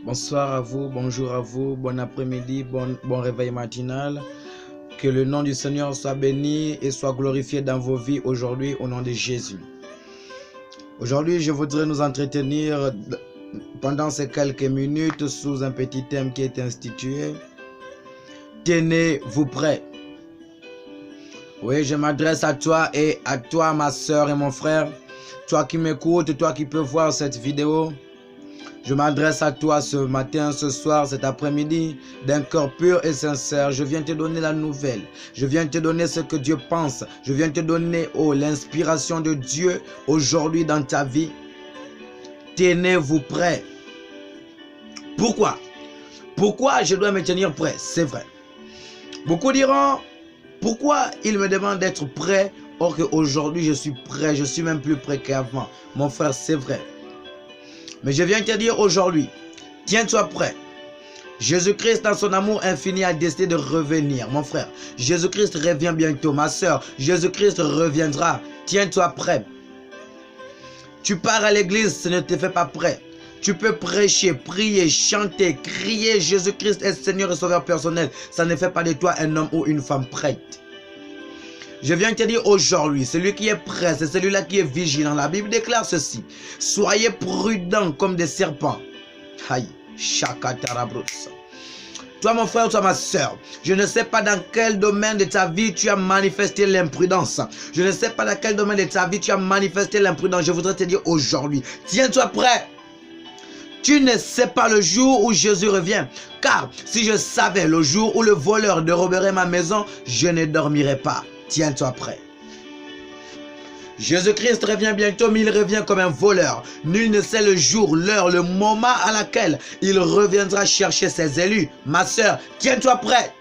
Bonsoir à vous, bonjour à vous, bon après-midi, bon réveil matinal. Que le nom du Seigneur soit béni et soit glorifié dans vos vies aujourd'hui au nom de Jésus. Aujourd'hui, je voudrais nous entretenir pendant ces quelques minutes sous un petit thème qui est institué. Tenez-vous prêts. Oui, je m'adresse à toi et à toi, ma soeur et mon frère. Toi qui m'écoutes, toi qui peux voir cette vidéo. Je m'adresse à toi ce matin, ce soir, cet après-midi, d'un cœur pur et sincère. Je viens te donner la nouvelle. Je viens te donner ce que Dieu pense. Je viens te donner l'inspiration de Dieu aujourd'hui dans ta vie. Tenez-vous prêts. Pourquoi? Pourquoi je dois me tenir prêt? C'est vrai. Beaucoup diront, pourquoi il me demande d'être prêt, or qu'aujourd'hui je suis prêt, je suis même plus prêt qu'avant. Mon frère, c'est vrai. Mais je viens te dire aujourd'hui, tiens-toi prêt. Jésus-Christ, dans son amour infini, a décidé de revenir. Mon frère, Jésus-Christ revient bientôt. Ma soeur, Jésus-Christ reviendra. Tiens-toi prêt. Tu pars à l'église, ce ne te fait pas prêt. Tu peux prêcher, prier, chanter, crier Jésus-Christ est Seigneur et Sauveur personnel. Ça ne fait pas de toi un homme ou une femme prête. Je viens te dire aujourd'hui, celui qui est prêt, c'est celui-là qui est vigilant. La Bible déclare ceci. Soyez prudents comme des serpents. Aïe, chakatarabrous. Toi mon frère, toi ma soeur, je ne sais pas dans quel domaine de ta vie tu as manifesté l'imprudence. Je ne sais pas dans quel domaine de ta vie tu as manifesté l'imprudence. Je voudrais te dire aujourd'hui, tiens-toi prêt. Tu ne sais pas le jour où Jésus revient. Car si je savais le jour où le voleur déroberait ma maison, je ne dormirais pas. Tiens-toi prêt. Jésus-Christ revient bientôt, mais il revient comme un voleur. Nul ne sait le jour, l'heure, le moment à laquelle il reviendra chercher ses élus. Ma soeur, tiens-toi prêt.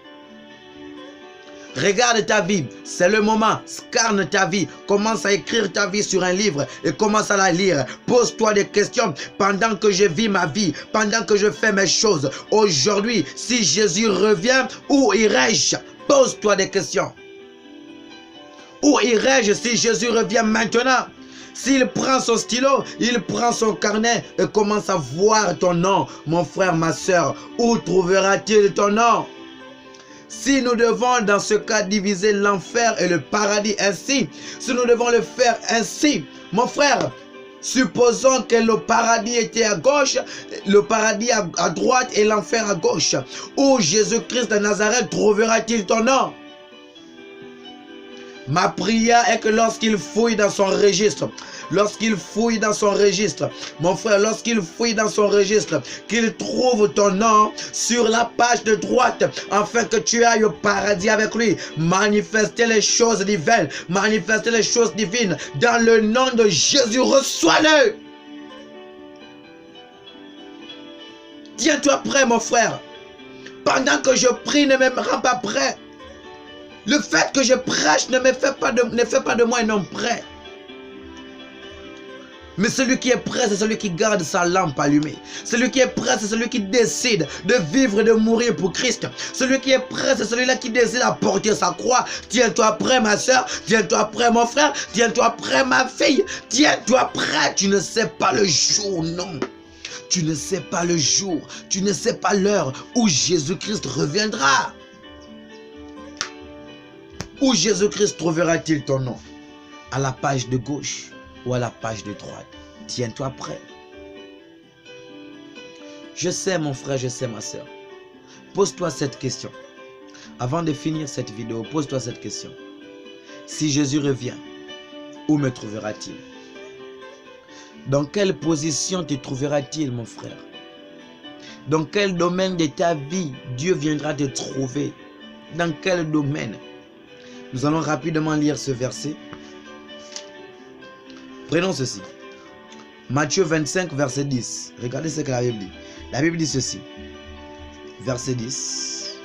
Regarde ta vie, c'est le moment, scanne ta vie, commence à écrire ta vie sur un livre et commence à la lire. Pose-toi des questions pendant que je vis ma vie, pendant que je fais mes choses. Aujourd'hui, si Jésus revient, où irai-je? Pose-toi des questions. Où irai-je si Jésus revient maintenant? S'il prend son stylo, il prend son carnet et commence à voir ton nom. Mon frère, ma soeur, où trouvera-t-il ton nom? Si nous devons dans ce cas diviser l'enfer et le paradis ainsi, si nous devons le faire ainsi, mon frère, supposons que le paradis était à gauche, le paradis à droite et l'enfer à gauche. Où Jésus-Christ de Nazareth trouvera-t-il ton nom? Ma prière est que lorsqu'il fouille dans son registre, mon frère, lorsqu'il fouille dans son registre, qu'il trouve ton nom sur la page de droite, afin que tu ailles au paradis avec lui, manifester les choses divines, manifester les choses divines, dans le nom de Jésus, reçois-le. Tiens-toi prêt, mon frère. Pendant que je prie, ne me rends pas prêt. Le fait que je prêche ne fait pas de moi un homme prêt. Mais celui qui est prêt, c'est celui qui garde sa lampe allumée. Celui qui est prêt, c'est celui qui décide de vivre et de mourir pour Christ. Celui qui est prêt, c'est celui-là qui décide à porter sa croix. Tiens-toi prêt, ma soeur. Tiens-toi prêt, mon frère. Tiens-toi prêt, ma fille. Tiens-toi prêt. Tu ne sais pas le jour, non. Tu ne sais pas le jour. Tu ne sais pas l'heure où Jésus-Christ reviendra. Où Jésus-Christ trouvera-t-il ton nom? À la page de gauche ou à la page de droite? Tiens-toi prêt. Je sais mon frère, je sais ma soeur. Pose-toi cette question. Avant de finir cette vidéo, pose-toi cette question. Si Jésus revient, où me trouvera-t-il? Dans quelle position te trouvera-t-il, mon frère? Dans quel domaine de ta vie Dieu viendra te trouver? Dans quel domaine? Nous allons rapidement lire ce verset. Prenons ceci. Matthieu 25, verset 10. Regardez ce que la Bible dit. La Bible dit ceci. Verset 10.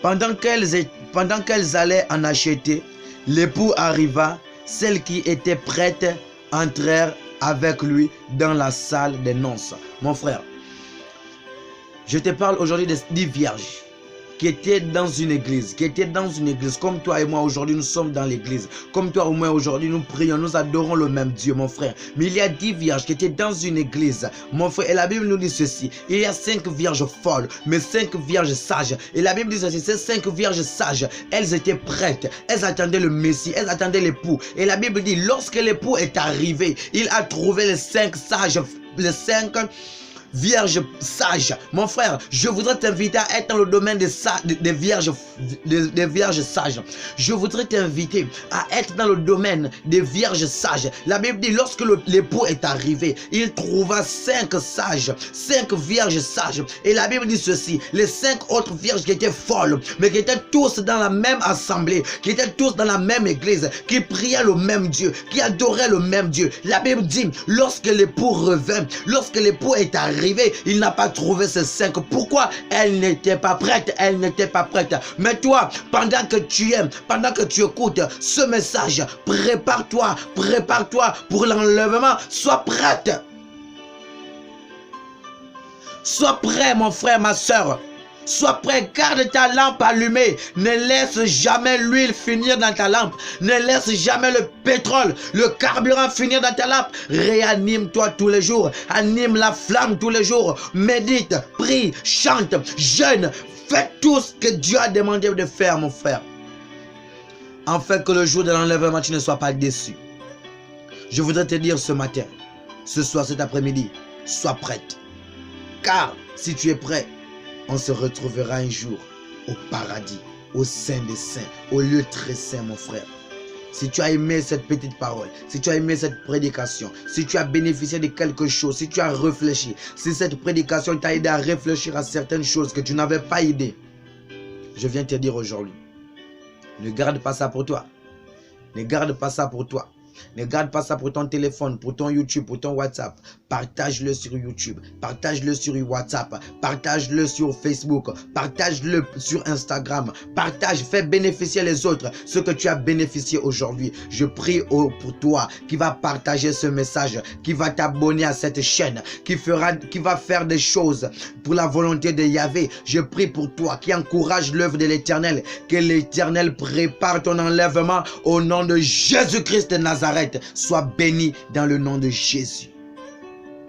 Pendant qu'elles allaient en acheter, l'époux arriva. Celles qui étaient prêtes entrèrent avec lui dans la salle des noces. Mon frère, je te parle aujourd'hui des 10 vierges qui était dans une église, comme toi et moi aujourd'hui nous sommes dans l'église, comme toi et moi aujourd'hui nous prions, nous adorons le même Dieu, mon frère. Mais il y a 10 vierges qui étaient dans une église, mon frère, et la Bible nous dit ceci, il y a 5 vierges folles, mais 5 vierges sages. Et la Bible dit ceci, ces 5 vierges sages, elles étaient prêtes, elles attendaient le Messie, elles attendaient l'époux. Et la Bible dit, lorsque l'époux est arrivé, il a trouvé les 5 sages, les 5 vierges sages. Mon frère, je voudrais t'inviter à être dans le domaine des vierges sages. Je voudrais t'inviter à être dans le domaine des vierges sages. La Bible dit, lorsque l'époux est arrivé, il trouva 5 sages, 5 vierges sages. Et la Bible dit ceci, les 5 autres vierges qui étaient folles, mais qui étaient tous dans la même assemblée, qui étaient tous dans la même église, qui priaient le même Dieu, qui adoraient le même Dieu. La Bible dit, lorsque l'époux revint, lorsque l'époux est arrivé, il n'a pas trouvé ces 5. Pourquoi? Elle n'était pas prête. Elle n'était pas prête. Mais toi, pendant que tu aimes, pendant que tu écoutes ce message, prépare-toi pour l'enlèvement. Sois prête. Sois prêt, mon frère, ma soeur. Sois prêt, garde ta lampe allumée. Ne laisse jamais l'huile finir dans ta lampe. Ne laisse jamais le pétrole, le carburant finir dans ta lampe. Réanime-toi tous les jours. Anime la flamme tous les jours. Médite, prie, chante, jeûne. Fais tout ce que Dieu a demandé de faire, mon frère. Afin que le jour de l'enlèvement, tu ne sois pas déçu. Je voudrais te dire ce matin, ce soir, cet après-midi, sois prête. Car si tu es prêt, on se retrouvera un jour au paradis, au sein des saints, au lieu très saint, mon frère. Si tu as aimé cette petite parole, si tu as aimé cette prédication, si tu as bénéficié de quelque chose, si tu as réfléchi, si cette prédication t'a aidé à réfléchir à certaines choses que tu n'avais pas idée, je viens te dire aujourd'hui, ne garde pas ça pour toi. Ne garde pas ça pour toi. Ne garde pas ça pour ton téléphone, pour ton YouTube, pour ton WhatsApp. Partage-le sur YouTube, partage-le sur WhatsApp, partage-le sur Facebook, partage-le sur Instagram. Partage, fais bénéficier les autres ce que tu as bénéficié aujourd'hui. Je prie pour toi qui va partager ce message, qui va t'abonner à cette chaîne, qui va faire des choses pour la volonté de Yahvé. Je prie pour toi qui encourage l'œuvre de l'Éternel, que l'Éternel prépare ton enlèvement au nom de Jésus-Christ de Nazareth. Sois béni dans le nom de Jésus.